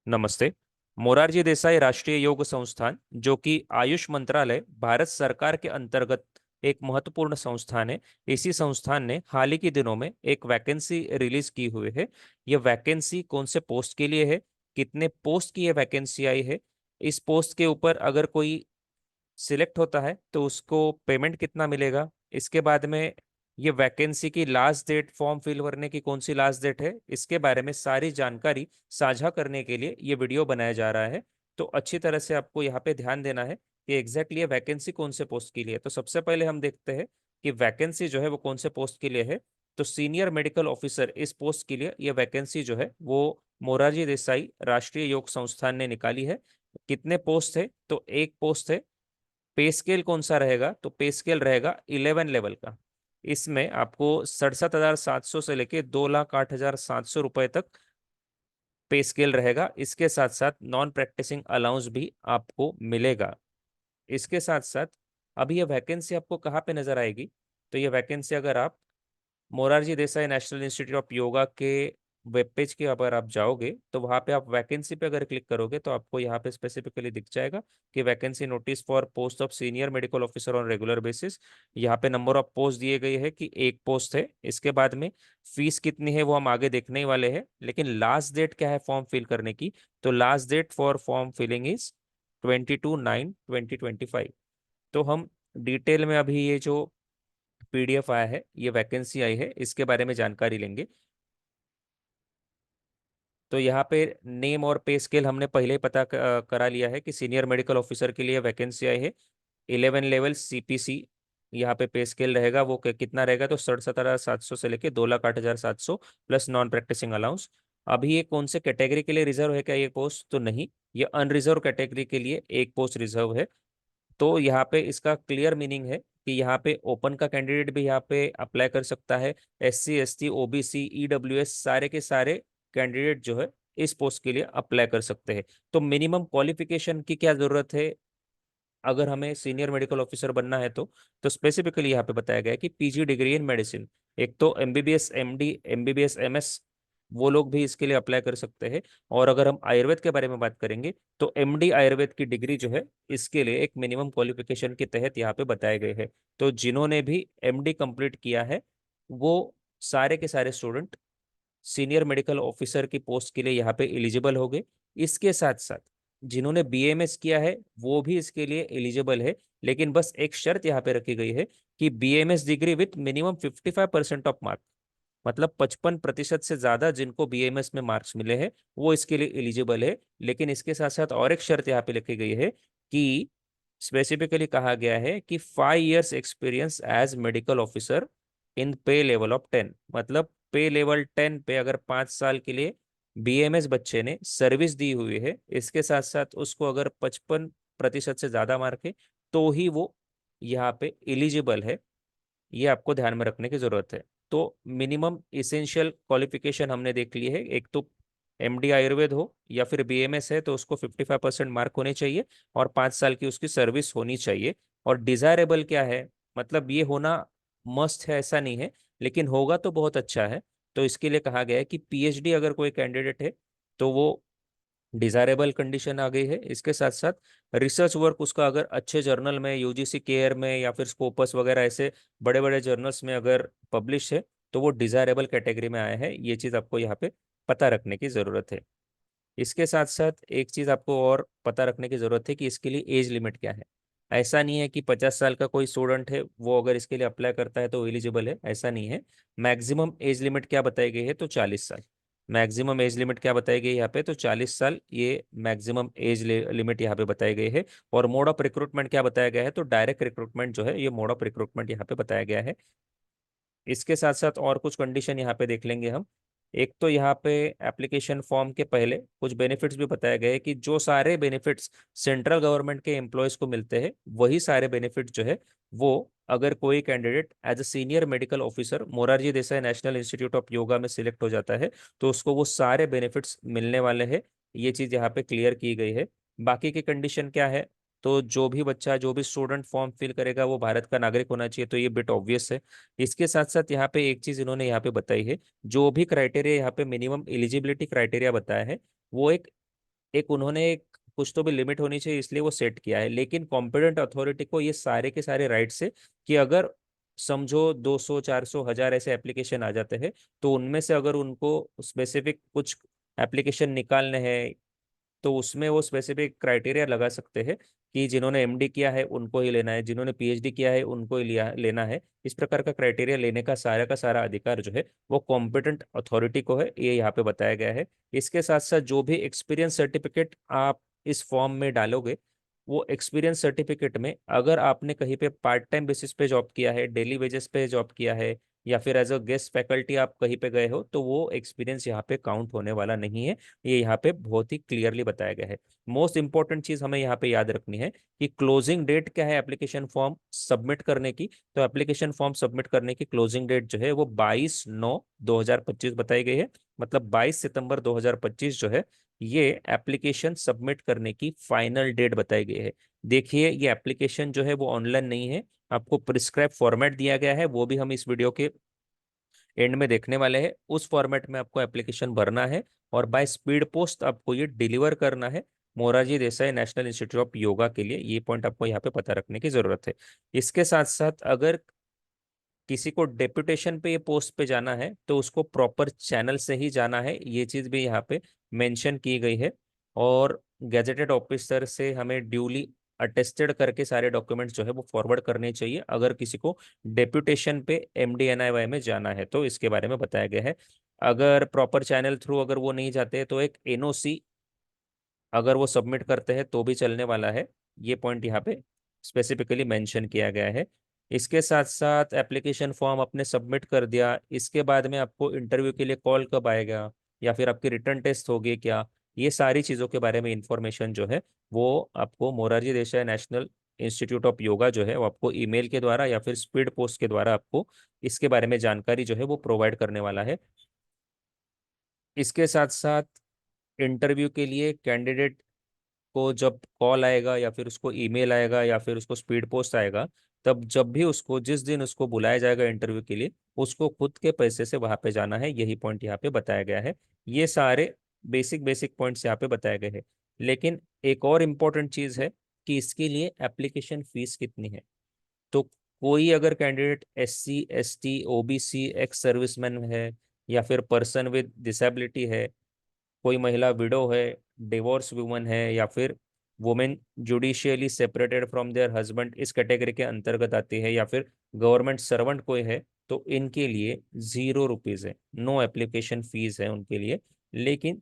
नमस्ते। मोरारजी देसाई राष्ट्रीय योग संस्थान, जो कि आयुष मंत्रालय भारत सरकार के अंतर्गत एक महत्वपूर्ण संस्थान है। इसी संस्थान ने हाल ही के दिनों में एक वैकेंसी रिलीज की हुई है। यह वैकेंसी कौन से पोस्ट के लिए है, कितने पोस्ट की यह वैकेंसी आई है, इस पोस्ट के ऊपर अगर कोई सिलेक्ट होता है तो उसको पेमेंट कितना मिलेगा, इसके बाद में ये वैकेंसी की लास्ट डेट, फॉर्म फिल भरने की कौन सी लास्ट डेट है, इसके बारे में सारी जानकारी साझा करने के लिए ये वीडियो बनाया जा रहा है। तो अच्छी तरह से आपको यहाँ पे ध्यान देना है कि एग्जैक्टली ये वैकेंसी कौन से पोस्ट के लिए है। तो सबसे पहले हम देखते हैं कि वैकेंसी जो है वो कौन से पोस्ट के लिए है। तो सीनियर मेडिकल ऑफिसर, इस पोस्ट के लिए ये वैकेंसी जो है वो मोरारजी देसाई राष्ट्रीय योग संस्थान ने निकाली है। कितने पोस्ट है, तो एक पोस्ट है। पे स्केल कौन सा रहेगा, तो पे स्केल रहेगा 11 लेवल का। इसमें आपको 67,700 से लेके 2,08,700 रुपए तक पे स्केल रहेगा। इसके साथ साथ नॉन प्रैक्टिसिंग अलाउंस भी आपको मिलेगा। इसके साथ साथ अभी ये वैकेंसी आपको कहाँ पे नजर आएगी, तो ये वैकेंसी अगर आप Morarji Desai national institute of yoga के वेब पेज के अगर आप जाओगे तो वहाँ पे आप वैकेंसी पे अगर क्लिक करोगे तो आपको यहाँ पे स्पेसिफिकली दिख जाएगा कि vacancy notice for post of senior medical officer on regular basis. यहाँ पे नंबर ऑफ पोस्ट दिए गए हैं कि एक पोस्ट है। इसके बाद में फीस कितनी है वो हम आगे देखने ही वाले हैं, लेकिन लास्ट डेट क्या है फॉर्म फिल करने की, तो last date for form filling is 22/9/2025। तो हम डिटेल में अभी ये जो पीडीएफ आया है, ये वैकेंसी आई है, इसके बारे में जानकारी लेंगे। तो यहाँ पे नेम और पे स्केल हमने पहले ही पता करा लिया है कि सीनियर मेडिकल ऑफिसर के लिए वैकेंसी आई है। 11 लेवल सीपीसी यहाँ पे स्केल रहेगा, वो कितना रहेगा, तो 67,700 से लेके 2,08,700 प्लस नॉन प्रैक्टिसिंग अलाउंस। अभी ये कौन से कैटेगरी के लिए रिजर्व है क्या ये पोस्ट, तो नहीं, ये अनरिजर्व कैटेगरी के लिए एक पोस्ट रिजर्व है। तो यहाँ पे इसका क्लियर मीनिंग है कि यहाँ पे ओपन का कैंडिडेट भी यहाँ पे अप्लाई कर सकता है। SC ST OBC EWS सारे के सारे कैंडिडेट जो है इस पोस्ट के लिए अप्लाई कर सकते हैं। तो मिनिमम क्वालिफिकेशन की क्या जरूरत है अगर हमें सीनियर मेडिकल ऑफिसर बनना है, तो स्पेसिफिकली यहाँ पे बताया गया है कि PG डिग्री इन मेडिसिन। एक तो MBBS MD MBBS MS, वो लोग भी इसके लिए अप्लाई कर सकते हैं। और अगर हम आयुर्वेद के बारे में बात करेंगे तो MD आयुर्वेद की डिग्री जो है इसके लिए एक मिनिमम क्वालिफिकेशन के तहत यहाँ पे बताए गए हैं। तो जिन्होंने भी MD कंप्लीट किया है वो सारे के सारे स्टूडेंट सीनियर मेडिकल ऑफिसर की पोस्ट के लिए यहाँ पे एलिजिबल हो गए। इसके साथ साथ जिन्होंने BMS किया है वो भी इसके लिए एलिजिबल है, लेकिन बस एक शर्त यहाँ पे रखी गई है कि BMS degree with minimum 55% of mark, मतलब 55% से ज्यादा जिनको BMS में मार्क्स मिले हैं वो इसके लिए एलिजिबल है। लेकिन इसके साथ साथ और एक शर्त यहाँ पे लिखी गई है कि स्पेसिफिकली कहा गया है कि 5 years experience as medical officer in pay level of 10, मतलब पे लेवल 10 पे अगर 5 साल के लिए BMS बच्चे ने सर्विस दी हुई है, इसके साथ साथ उसको अगर 55% से ज्यादा मार्क है, तो ही वो यहाँ पे एलिजिबल है। ये आपको ध्यान में रखने की जरूरत है। तो मिनिमम इसेंशियल क्वालिफिकेशन हमने देख ली है, एक तो MD आयुर्वेद हो या फिर BMS है तो उसको 55% मार्क होने चाहिए और 5 साल की उसकी सर्विस होनी चाहिए। और डिजायरेबल क्या है, मतलब ये होना मस्ट है ऐसा नहीं है, लेकिन होगा तो बहुत अच्छा है। तो इसके लिए कहा गया है कि PhD अगर कोई कैंडिडेट है तो वो डिजायरेबल कंडीशन आ गई है। इसके साथ साथ रिसर्च वर्क उसका अगर अच्छे जर्नल में, UGC केयर में या फिर स्कोपस वगैरह ऐसे बड़े बड़े जर्नल्स में अगर पब्लिश है तो वो डिजायरेबल कैटेगरी में आया है। ये चीज़ आपको यहाँ पे पता रखने की ज़रूरत है। इसके साथ साथ एक चीज़ आपको और पता रखने की ज़रूरत है कि इसके लिए एज लिमिट क्या है। ऐसा नहीं है कि 50 साल का कोई स्टूडेंट है वो अगर इसके लिए अप्लाई करता है तो एलिजिबल है, ऐसा नहीं है। मैक्सिमम एज लिमिट क्या बताई गई है, तो 40 साल। मैक्सिमम एज लिमिट क्या बताई गई है यहाँ पे, तो 40 साल ये मैक्सिमम एज लिमिट यहाँ पे बताई गई है। और मोड ऑफ रिक्रूटमेंट क्या बताया गया है, तो डायरेक्ट रिक्रूटमेंट जो है ये मोड ऑफ रिक्रूटमेंट यहाँ पे बताया गया है। इसके साथ साथ और कुछ कंडीशन यहाँ पे देख लेंगे हम। एक तो यहाँ पे एप्लीकेशन फॉर्म के पहले कुछ बेनिफिट्स भी बताए गए हैं कि जो सारे बेनिफिट्स सेंट्रल गवर्नमेंट के एम्प्लॉयज को मिलते हैं वही सारे बेनिफिट जो है वो अगर कोई candidate as a senior medical officer Morarji Desai national institute of yoga में सिलेक्ट हो जाता है तो उसको वो सारे बेनिफिट्स मिलने वाले हैं। ये चीज यहाँ पे क्लियर की गई है। बाकी की कंडीशन क्या है, तो जो भी बच्चा, जो भी स्टूडेंट फॉर्म फिल करेगा वो भारत का नागरिक होना चाहिए, तो ये बिट ऑब्वियस है। इसके साथ साथ यहाँ पे एक चीज इन्होंने यहाँ पे बताई है, जो भी क्राइटेरिया यहाँ पे मिनिमम एलिजिबिलिटी क्राइटेरिया बताया है वो एक एक उन्होंने एक कुछ तो भी लिमिट होनी चाहिए इसलिए वो सेट किया है, लेकिन कॉम्पिटेंट अथॉरिटी को ये सारे के सारे राइट्स है कि अगर समझो 200 400 1000 ऐसे एप्लीकेशन आ जाते हैं, तो उनमें से अगर उनको स्पेसिफिक कुछ एप्लीकेशन निकालने हैं, तो उसमें वो स्पेसिफिक क्राइटेरिया लगा सकते हैं कि जिन्होंने एमडी किया है उनको ही लेना है, जिन्होंने पीएचडी किया है उनको ही लिया लेना है। इस प्रकार का क्राइटेरिया लेने का सारा अधिकार जो है वो कॉम्पिटेंट अथॉरिटी को है, ये यहाँ पे बताया गया है। इसके साथ साथ जो भी एक्सपीरियंस सर्टिफिकेट आप इस फॉर्म में डालोगे, वो एक्सपीरियंस सर्टिफिकेट में अगर आपने कहीं पे पार्ट टाइम बेसिस पे जॉब किया है, डेली वेजेस पे जॉब किया है, या फिर एज अ गेस्ट फैकल्टी आप कहीं पे गए हो, तो वो एक्सपीरियंस यहाँ पे काउंट होने वाला नहीं है। ये यहाँ पे बहुत ही क्लियरली बताया गया है। मोस्ट इंपॉर्टेंट चीज हमें यहाँ पे याद रखनी है कि क्लोजिंग डेट क्या है एप्लीकेशन फॉर्म सबमिट करने की। तो एप्लीकेशन फॉर्म सबमिट करने की क्लोजिंग डेट जो है वो 22/9/2025 बताई गई है। मतलब 22 सितंबर 2025 जो है ये एप्लीकेशन सबमिट करने की फाइनल डेट बताई गई है। देखिए ये एप्लीकेशन जो है वो ऑनलाइन नहीं है, आपको प्रिस्क्राइब फॉर्मेट दिया गया है, वो भी हम इस वीडियो के एंड में देखने वाले हैं। उस फॉर्मेट में आपको एप्लीकेशन भरना है और बाय स्पीड पोस्ट आपको ये डिलीवर करना है Morarji Desai national institute of yoga के लिए। ये पॉइंट आपको यहाँ पे पता रखने की जरूरत है। इसके साथ साथ अगर किसी को डेपुटेशन पे ये पोस्ट पे जाना है तो उसको प्रॉपर चैनल से ही जाना है, ये चीज भी यहाँ पे मेंशन की गई है। और गैजेटेड ऑफिसर से हमें ड्यूली अटेस्टेड करके सारे डॉक्यूमेंट्स जो है वो फॉरवर्ड करने चाहिए अगर किसी को डेपुटेशन पे एमडीएनआईवाई में जाना है, तो इसके बारे में बताया गया है। अगर प्रॉपर चैनल थ्रू अगर वो नहीं जाते तो एक एनओसी अगर वो सबमिट करते हैं तो भी चलने वाला है। ये पॉइंट यहाँ पे स्पेसिफिकली मेंशन किया गया है। इसके साथ साथ एप्लीकेशन फॉर्म आपने सबमिट कर दिया, इसके बाद में आपको इंटरव्यू के लिए कॉल कब आएगा, या फिर आपकी रिटर्न टेस्ट होगी क्या, ये सारी चीज़ों के बारे में इंफॉर्मेशन जो है वो आपको Morarji Desai national institute of yoga जो है वो आपको ईमेल के द्वारा या फिर स्पीड पोस्ट के द्वारा आपको इसके बारे में जानकारी जो है वो प्रोवाइड करने वाला है। इसके साथ साथ इंटरव्यू के लिए कैंडिडेट को जब कॉल आएगा या फिर उसको ईमेल आएगा या फिर उसको स्पीड पोस्ट आएगा, तब जब भी उसको जिस दिन उसको बुलाया जाएगा इंटरव्यू के लिए, उसको खुद के पैसे से वहां पे जाना है। यही पॉइंट यहाँ पे बताया गया है। ये सारे बेसिक बेसिक पॉइंट्स यहाँ पे बताए गए हैं। लेकिन एक और इम्पोर्टेंट चीज है कि इसके लिए एप्लीकेशन फीस कितनी है। तो कोई अगर candidate SC ST OBC ex serviceman है, या फिर पर्सन विद डिसेबिलिटी है, कोई महिला विडो है, डिवोर्स वुमन है, या फिर women judicially separated from there husband इस कैटेगरी के अंतर्गत आती है, या फिर गवर्नमेंट सर्वेंट कोई है, तो इनके लिए ₹0 है, नो एप्लीकेशन फीस है उनके लिए। लेकिन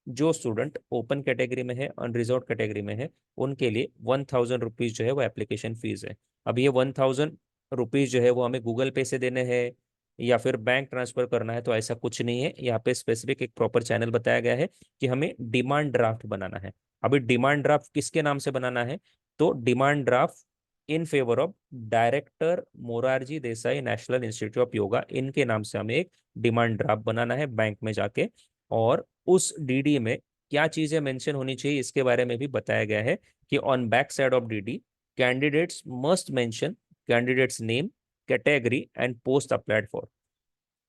जो स्टूडेंट ओपन कैटेगरी में है, अनरिजर्व कैटेगरी में है, उनके लिए ₹1000 जो है वो एप्लीकेशन फीस है। अब ये ₹1000 जो है वो हमें गूगल पे से देने हैं या फिर बैंक ट्रांसफर करना है, तो ऐसा कुछ नहीं है। यहाँ पे स्पेसिफिक एक प्रॉपर चैनल बताया गया है कि हमें डिमांड ड्राफ्ट बनाना है। अभी डिमांड ड्राफ्ट किसके नाम से बनाना है, तो demand draft in favour of director Morarji Desai national institute of yoga, इनके नाम से हमें एक डिमांड ड्राफ्ट बनाना है बैंक में जाके। और उस डीडी में क्या चीजें मेंशन होनी चाहिए इसके बारे में भी बताया गया है कि on back side of DD candidates must mention candidates name, category and post applied for.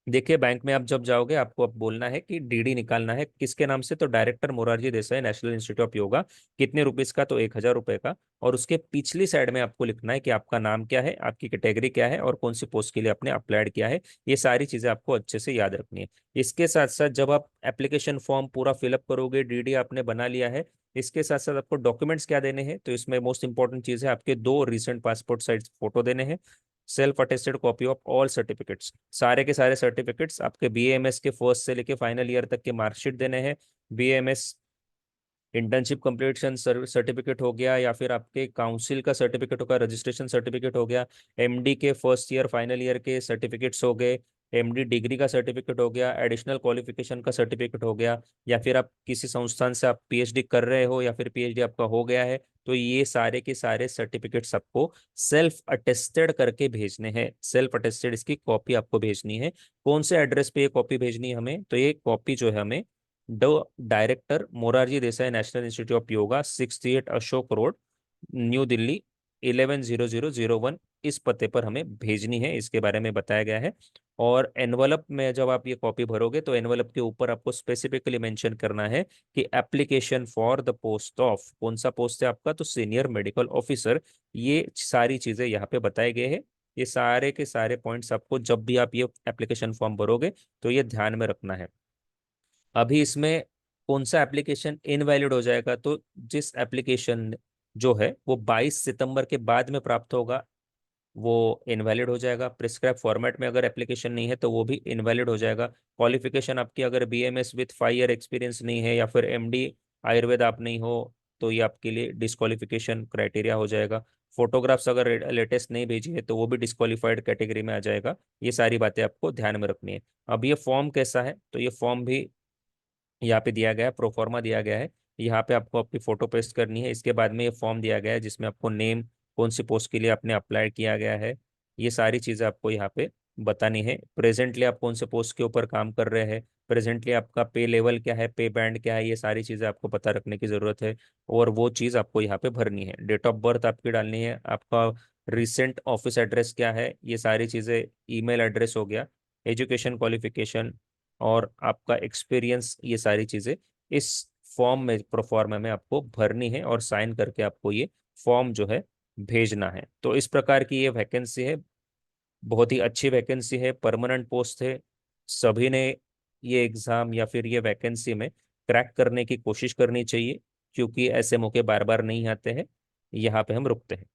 देखिए बैंक में आप जब जाओगे आपको अब बोलना है कि डीडी निकालना है किसके नाम से, तो director Morarji Desai national institute of yoga, कितने रुपीस का, तो ₹1000 का। और उसके पिछली साइड में आपको लिखना है कि आपका नाम क्या है, आपकी कैटेगरी क्या है और कौन सी पोस्ट के लिए आपने अप्लाइड किया है। ये सारी चीजें आपको अच्छे से याद रखनी है। इसके साथ साथ जब आप एप्लीकेशन फॉर्म पूरा फिलअप करोगे, डीडी आपने बना लिया है, इसके साथ साथ आपको डॉक्यूमेंट्स क्या देने हैं, तो इसमें मोस्ट इंपॉर्टेंट चीज है आपके 2 रिसेंट पासपोर्ट साइज फोटो देने हैं, self attested copy of all certificates, सारे के सारे सर्टिफिकेट्स आपके बीएमएस के फर्स्ट से लेके फाइनल ईयर तक के मार्कशीट देने हैं। बीएमएस इंटर्नशिप कंप्लीशन सर्टिफिकेट हो गया, या फिर आपके काउंसिल का सर्टिफिकेट होगा, रजिस्ट्रेशन सर्टिफिकेट हो गया, एमडी के फर्स्ट ईयर फाइनल ईयर के सर्टिफिकेट्स हो गए, एमडी डिग्री का सर्टिफिकेट हो गया, एडिशनल क्वालिफिकेशन का सर्टिफिकेट हो गया, या फिर आप किसी संस्थान से आप पीएचडी कर रहे हो या फिर पीएचडी आपका हो गया है, तो ये सारे के सारे सर्टिफिकेट्स आपको सेल्फ अटेस्टेड करके भेजने हैं। सेल्फ अटेस्टेड इसकी कॉपी आपको भेजनी है। कौन से एड्रेस पे ये कॉपी भेजनी है हमें, तो ये कॉपी जो है हमें the director Morarji Desai national institute of yoga, 68 Ashok road, new Delhi 110001, इस पते पर हमें भेजनी है। इसके बारे में बताया गया है। और एनवलप में जब आप ये कॉपी भरोगे तो एनवलप के ऊपर आपको स्पेसिफिकली मेंशन करना है कि application for the post of, कौन सा पोस्ट है आपका, तो सीनियर मेडिकल ऑफिसर। ये सारी चीजें यहाँ पे बताए गए हैं। ये सारे के सारे पॉइंट्स आपको जब भी आप ये एप्लीकेशन फॉर्म भरोगे तो ये ध्यान में रखना है। अभी इसमें कौन सा एप्लीकेशन इनवैलिड हो जाएगा, तो जिस एप्लीकेशन जो है वो 22 सितंबर के बाद में प्राप्त होगा वो इनवैलिड हो जाएगा। प्रिस्क्राइब फॉर्मेट में अगर एप्लीकेशन नहीं है तो वो भी इनवैलिड हो जाएगा। क्वालिफिकेशन आपकी अगर बीएमएस विथ 5 ईयर एक्सपीरियंस नहीं है या फिर एमडी आयुर्वेद आप नहीं हो तो ये आपके लिए डिस्क्वालिफिकेशन क्राइटेरिया हो जाएगा। फोटोग्राफ्स अगर लेटेस्ट नहीं भेजी है तो वो भी डिस्क्वालिफाइड कैटेगरी में आ जाएगा। ये सारी बातें आपको ध्यान में रखनी है। अब ये फॉर्म कैसा है, तो ये फॉर्म भी यहाँ पे दिया गया है, प्रोफॉर्मा दिया गया है। यहाँ पे आपको आपकी फोटो पेस्ट करनी है। इसके बाद में ये फॉर्म दिया गया है जिसमें आपको नेम, कौन सी पोस्ट के लिए आपने अप्लाई किया गया है, ये सारी चीज़ें आपको यहाँ पे बतानी है। प्रेजेंटली आप कौन से पोस्ट के ऊपर काम कर रहे हैं, प्रेजेंटली आपका पे लेवल क्या है, पे बैंड क्या है, ये सारी चीज़ें आपको पता रखने की ज़रूरत है। और वो चीज़ आपको यहाँ पे भरनी है। डेट ऑफ बर्थ आपकी डालनी है, आपका रिसेंट ऑफिस एड्रेस क्या है, ये सारी चीज़ें, ईमेल एड्रेस हो गया, एजुकेशन क्वालिफिकेशन और आपका एक्सपीरियंस, ये सारी चीज़ें इस फॉर्म में, प्रोफॉर्मा में आपको भरनी है और साइन करके आपको ये फॉर्म जो है भेजना है। तो इस प्रकार की ये वैकेंसी है। बहुत ही अच्छी वैकेंसी है, परमानेंट पोस्ट है। सभी ने ये एग्ज़ाम या फिर ये वैकेंसी में क्रैक करने की कोशिश करनी चाहिए, क्योंकि ऐसे मौके बार बार नहीं आते हैं। यहाँ पे हम रुकते हैं।